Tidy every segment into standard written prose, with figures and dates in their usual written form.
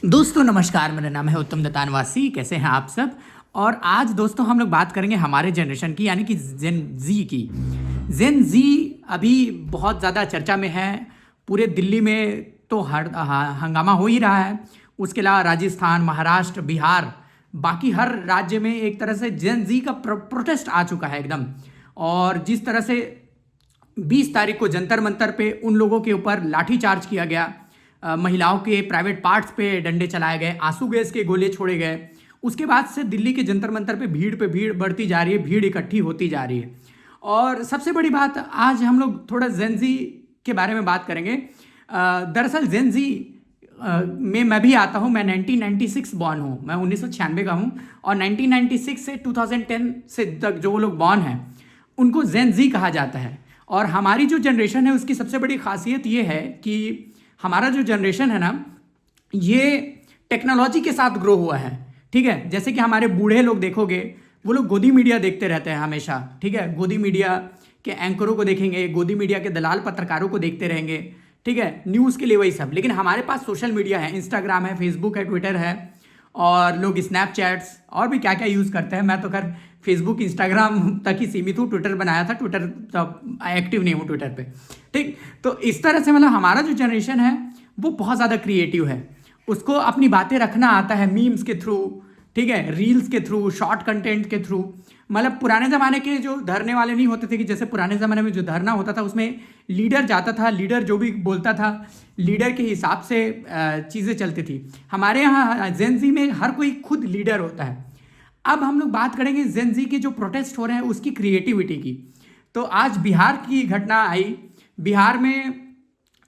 दोस्तों नमस्कार, मेरा नाम है उत्तम दत्तानवासी। कैसे हैं आप सब। और आज दोस्तों हम लोग बात करेंगे हमारे जनरेशन की, यानी कि जेन जी की। जेन जी अभी बहुत ज़्यादा चर्चा में है। पूरे दिल्ली में तो हंगामा हो ही रहा है। उसके अलावा राजस्थान, महाराष्ट्र, बिहार, बाकी हर राज्य में एक तरह से जेन जी का प्रोटेस्ट आ चुका है एकदम। और जिस तरह से 20 तारीख को जंतर मंतर पे उन लोगों के ऊपर लाठीचार्ज किया गया, महिलाओं के प्राइवेट पार्ट्स पे डंडे चलाए गए, आंसू गैस के गोले छोड़े गए, उसके बाद से दिल्ली के जंतर मंतर पे भीड़ बढ़ती जा रही है, भीड़ इकट्ठी होती जा रही है। और सबसे बड़ी बात, आज हम लोग थोड़ा जेन जी के बारे में बात करेंगे। दरअसल जेन जी में मैं भी आता हूँ। मैं 1996 बॉर्न हूँ, मैं 1996 का हूँ। और 1996 से 2010 से तक जो लोग बॉर्न हैं उनको जेन जी कहा जाता है। और हमारी जो जनरेशन है उसकी सबसे बड़ी खासियत ये है कि हमारा जो जनरेशन है ना, ये टेक्नोलॉजी के साथ ग्रो हुआ है। ठीक है, जैसे कि हमारे बूढ़े लोग देखोगे, वो लोग गोदी मीडिया देखते रहते हैं हमेशा। ठीक है, गोदी मीडिया के एंकरों को देखेंगे, गोदी मीडिया के दलाल पत्रकारों को देखते रहेंगे। ठीक है, न्यूज़ के लिए वही सब। लेकिन हमारे पास सोशल मीडिया है, इंस्टाग्राम है, फेसबुक है, ट्विटर है, और लोग स्नैपचैट्स और भी क्या क्या यूज़ करते हैं। मैं तो खैर फेसबुक इंस्टाग्राम तक ही सीमित हूँ। ट्विटर बनाया था, ट्विटर तो एक्टिव नहीं हूँ ट्विटर पे। ठीक, तो इस तरह से मतलब हमारा जो जनरेशन है वो बहुत ज़्यादा क्रिएटिव है। उसको अपनी बातें रखना आता है मीम्स के थ्रू, ठीक है, रील्स के थ्रू, शॉर्ट कंटेंट के थ्रू। मतलब पुराने ज़माने के जो धरने वाले नहीं होते थे, कि जैसे पुराने ज़माने में जो धरना होता था उसमें लीडर जाता था, लीडर जो भी बोलता था लीडर के हिसाब से चीज़ें चलती थी। हमारे यहाँ जेन जी में हर कोई खुद लीडर होता है। अब हम लोग बात करेंगे जेन जी के जो प्रोटेस्ट हो रहे हैं उसकी क्रिएटिविटी की। तो आज बिहार की घटना आई। बिहार में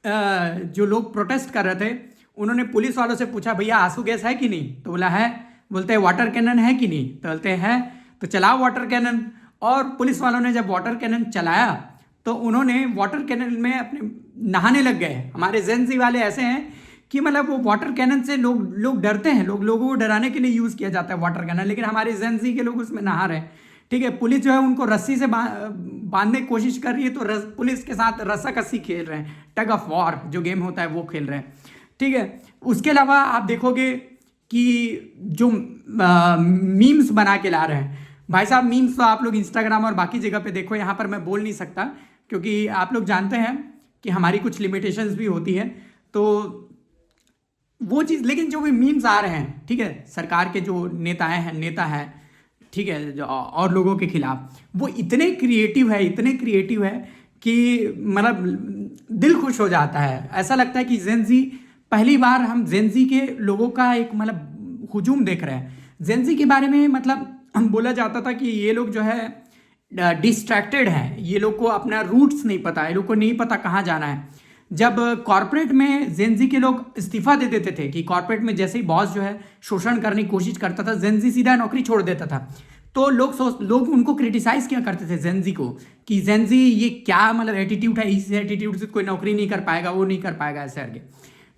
जो लोग प्रोटेस्ट कर रहे थे उन्होंने पुलिस वालों से पूछा, भैया आंसू गैस है कि नहीं? तो बोला है। बोलते हैं वाटर कैनन है कि नहीं? तो बोलते हैं तो चलाओ वाटर कैनन। और पुलिस वालों ने जब वाटर कैनन चलाया तो उन्होंने वाटर कैनन में अपने नहाने लग गए। हमारे जेन जी वाले ऐसे हैं कि मतलब वो वाटर कैनन से लोग डरते हैं, लोगों को डराने के लिए यूज़ किया जाता है वाटर कैनन, लेकिन हमारे जेन जी के लोग उसमें नहा रहे हैं। ठीक है, पुलिस जो है उनको रस्सी से बांधने की कोशिश कर रही है, तो पुलिस के साथ रस्साकसी खेल रहे हैं, टग ऑफ वॉर जो गेम होता है वो खेल रहे हैं। ठीक है, उसके अलावा आप देखोगे कि जो मीम्स बना के ला रहे हैं, भाई साहब मीम्स तो आप लोग इंस्टाग्राम और बाकी जगह पे देखो, यहाँ पर मैं बोल नहीं सकता क्योंकि आप लोग जानते हैं कि हमारी कुछ लिमिटेशंस भी होती है। तो वो चीज़, लेकिन जो भी मीम्स आ रहे हैं, ठीक है, सरकार के जो नेता हैं, ठीक है, जो और लोगों के खिलाफ, वो इतने क्रिएटिव है कि मतलब दिल खुश हो जाता है। ऐसा लगता है कि जेन जी, पहली बार हम जेन जी के लोगों का एक मतलब हुजूम देख रहे हैं। जेन जी के बारे में मतलब हम बोला जाता था कि ये लोग जो है डिस्ट्रैक्टेड हैं, ये लोग को अपना रूट्स नहीं पता, ये लोग को नहीं पता कहाँ जाना है। जब कॉर्पोरेट में जेन जी के लोग इस्तीफा दे देते थे, कि कॉर्पोरेट में जैसे ही बॉस जो है शोषण करने की कोशिश करता था, जेन जी सीधा नौकरी छोड़ देता था। तो लोग उनको क्रिटिसाइज किया करते थे जेन जी को, कि जेन जी ये क्या मतलब एटीट्यूड है, इस एटीट्यूड से कोई नौकरी नहीं कर पाएगा, वो नहीं कर पाएगा, ऐसे करके।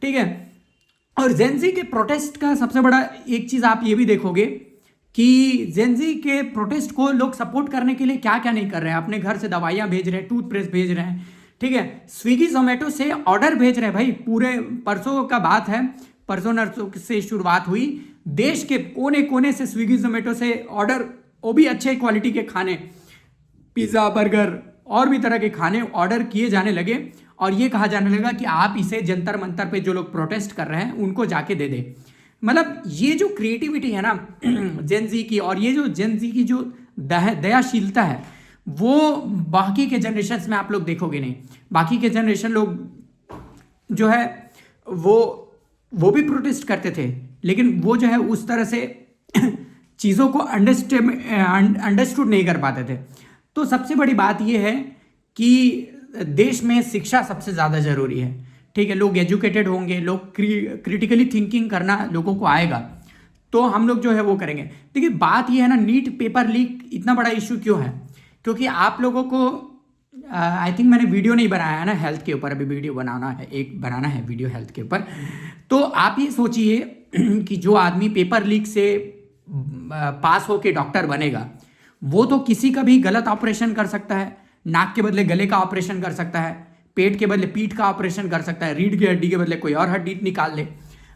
ठीक है, और जेन जी के प्रोटेस्ट का सबसे बड़ा एक चीज़ आप ये भी देखोगे कि जेन जी के प्रोटेस्ट को लोग सपोर्ट करने के लिए क्या क्या नहीं कर रहे हैं। अपने घर से दवाइयाँ भेज रहे हैं, टूथपेस्ट भेज रहे हैं, ठीक है, स्विगी जोमेटो से ऑर्डर भेज रहे हैं। भाई पूरे परसों का बात है, परसों नरसों से शुरुआत हुई, देश के कोने कोने से स्विगी जोमेटो से ऑर्डर, वो भी अच्छे क्वालिटी के खाने, पिज़्ज़ा, बर्गर और भी तरह के खाने ऑर्डर किए जाने लगे। और ये कहा जाने लगा कि आप इसे जंतर मंतर पे जो लोग प्रोटेस्ट कर रहे हैं उनको जाके दे दे। मतलब ये जो क्रिएटिविटी है ना जेन जी की, और ये जो जेन जी की जो दयाशीलता है, वो बाकी के जनरेशन में आप लोग देखोगे नहीं। बाकी के जनरेशन लोग जो है वो भी प्रोटेस्ट करते थे, लेकिन वो जो है उस तरह से चीज़ों को अंडरस्टूड नहीं कर पाते थे। तो सबसे बड़ी बात ये है कि देश में शिक्षा सबसे ज़्यादा ज़रूरी है। ठीक है, लोग एजुकेटेड होंगे, लोग क्रिटिकली थिंकिंग करना लोगों को आएगा, तो हम लोग जो है वो करेंगे। देखिए बात ये है ना, नीट पेपर लीक इतना बड़ा इशू क्यों है? क्योंकि आप लोगों को आई थिंक मैंने वीडियो नहीं बनाया है ना हेल्थ के ऊपर, अभी वीडियो बनाना है वीडियो हेल्थ के ऊपर। तो आप ये सोचिए कि जो आदमी पेपर लीक से पास होके डॉक्टर बनेगा, वो तो किसी का भी गलत ऑपरेशन कर सकता है, नाक के बदले गले का ऑपरेशन कर सकता है, पेट के बदले पीठ का ऑपरेशन कर सकता है, रीढ़ की हड्डी के बदले कोई और हड्डी निकाल ले।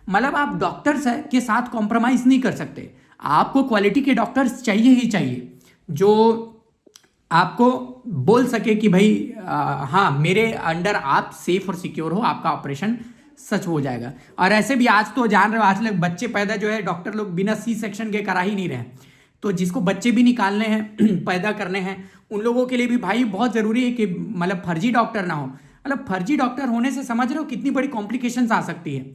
मतलब आप डॉक्टर्स के साथ कॉम्प्रोमाइज नहीं कर सकते, आपको क्वालिटी के डॉक्टर्स चाहिए ही चाहिए जो आपको बोल सके कि भाई हाँ मेरे अंडर आप सेफ और सिक्योर हो, आपका ऑपरेशन सच हो जाएगा। और ऐसे भी आज तो जान रहे हो, आज लोग बच्चे पैदा जो है डॉक्टर लोग बिना सी सेक्शन के करा ही नहीं रहे। तो जिसको बच्चे भी निकालने हैं पैदा करने हैं, उन लोगों के लिए भी भाई बहुत ज़रूरी है कि मतलब फर्जी डॉक्टर ना हो। मतलब फर्जी डॉक्टर होने से समझ रहे हो कितनी बड़ी कॉम्प्लिकेशंस आ सकती है।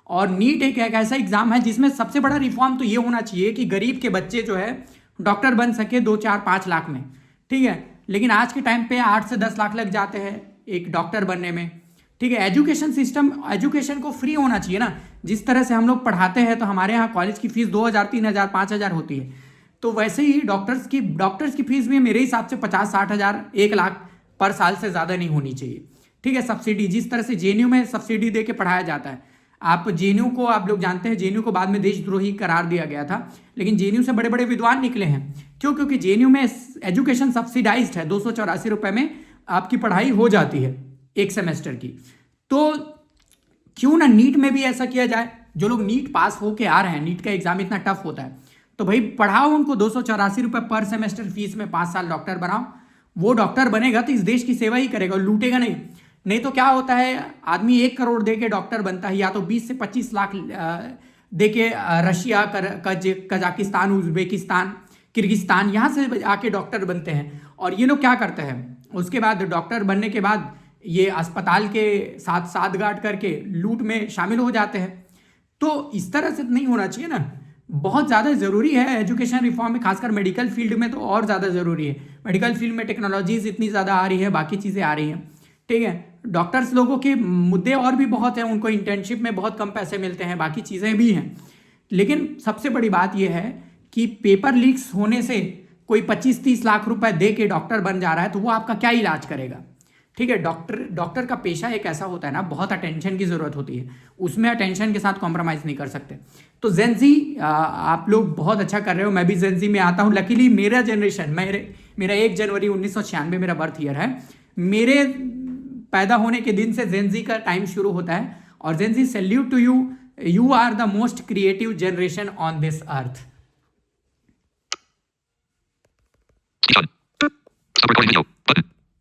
और नीट एक ऐसा एग्जाम है जिसमें सबसे बड़ा रिफॉर्म तो ये होना चाहिए कि गरीब के बच्चे जो है डॉक्टर बन सके 2-4-5 लाख में, ठीक है। लेकिन आज के टाइम पे 8 से 10 लाख लग जाते हैं एक डॉक्टर बनने में, ठीक है। एजुकेशन सिस्टम, एजुकेशन को फ्री होना चाहिए ना। जिस तरह से हम लोग पढ़ाते हैं तो हमारे यहाँ कॉलेज की फीस 2,000, 3,000, 5,000 होती है, तो वैसे ही डॉक्टर्स की फीस भी मेरे हिसाब से 50-60 हज़ार 1 लाख पर साल से ज़्यादा नहीं होनी चाहिए, ठीक है। सब्सिडी जिस तरह से जेएनयू में सब्सिडी दे के पढ़ाया जाता है, आप जेएनयू को आप लोग जानते हैं, जेएनयू को बाद में देशद्रोही करार दिया गया था, लेकिन जेएनयू से बड़े बड़े विद्वान निकले हैं। क्यों? क्योंकि जेएनयू में एजुकेशन सब्सिडाइज्ड है, 284 रुपये में आपकी पढ़ाई हो जाती है एक सेमेस्टर की। तो क्यों ना नीट में भी ऐसा किया जाए। जो लोग नीट पास होके आ रहे हैं, नीट का एग्जाम इतना टफ होता है, तो भाई पढ़ाओ उनको 284 रुपये पर सेमेस्टर फीस में, 5 साल डॉक्टर बनाओ। वो डॉक्टर बनेगा तो इस देश की सेवा ही करेगा, लूटेगा नहीं। नहीं तो क्या होता है, आदमी 1 करोड़ दे के डॉक्टर बनता है, या तो 20 से 25 लाख दे के रशिया, कजाकिस्तान, उज्बेकिस्तान, किर्गिस्तान यहाँ से आके डॉक्टर बनते हैं। और ये लोग क्या करते हैं, उसके बाद डॉक्टर बनने के बाद ये अस्पताल के साथ साठगांठ करके लूट में शामिल हो जाते हैं। तो इस तरह से नहीं होना चाहिए ना। बहुत ज़्यादा ज़रूरी है एजुकेशन रिफॉर्म में, खासकर मेडिकल फील्ड में तो और ज़्यादा ज़रूरी है। मेडिकल फील्ड में टेक्नोलॉजीज इतनी ज़्यादा आ रही है, बाकी चीज़ें आ रही हैं, ठीक है। डॉक्टर्स लोगों के मुद्दे और भी बहुत हैं, उनको इंटर्नशिप में बहुत कम पैसे मिलते हैं, बाकी चीज़ें भी हैं। लेकिन सबसे बड़ी बात यह है कि पेपर लीक्स होने से कोई 25-30 लाख रुपए दे के डॉक्टर बन जा रहा है, तो वो आपका क्या इलाज करेगा, ठीक है। डॉक्टर का पेशा एक ऐसा होता है ना, बहुत अटेंशन की ज़रूरत होती है, उसमें अटेंशन के साथ कॉम्प्रोमाइज़ नहीं कर सकते। तो जेनजी आप लोग बहुत अच्छा कर रहे हो, मैं भी जेनजी में आता हूँ। लकीली मेरा जनरेशन, मेरा 1 जनवरी 1996 मेरा बर्थ ईयर है। मेरे पैदा होने के दिन से जेनजी का टाइम शुरू होता है। और Gen Z, salute to you, you are the most creative generation on this earth. Stop recording video.